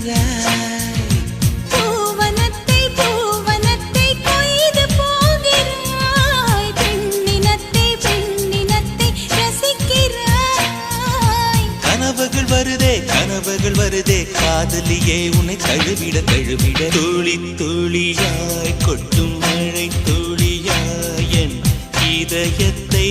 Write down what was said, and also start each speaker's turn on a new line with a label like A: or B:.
A: ரசிக்கிறாய்.
B: பூவனத்தை பூவனத்தை கொய்து போகிறாய். பெண்ணினத்தை பெண்ணினத்தை ரசிக்கிறாய்.
A: கனவுகள் வருதே கனவுகள் வருதே காதலியே உன்னை தழுவிட தழுவிட துளி துளியாய் கொட்டும் மழை துளியாய் என் இதயத்தை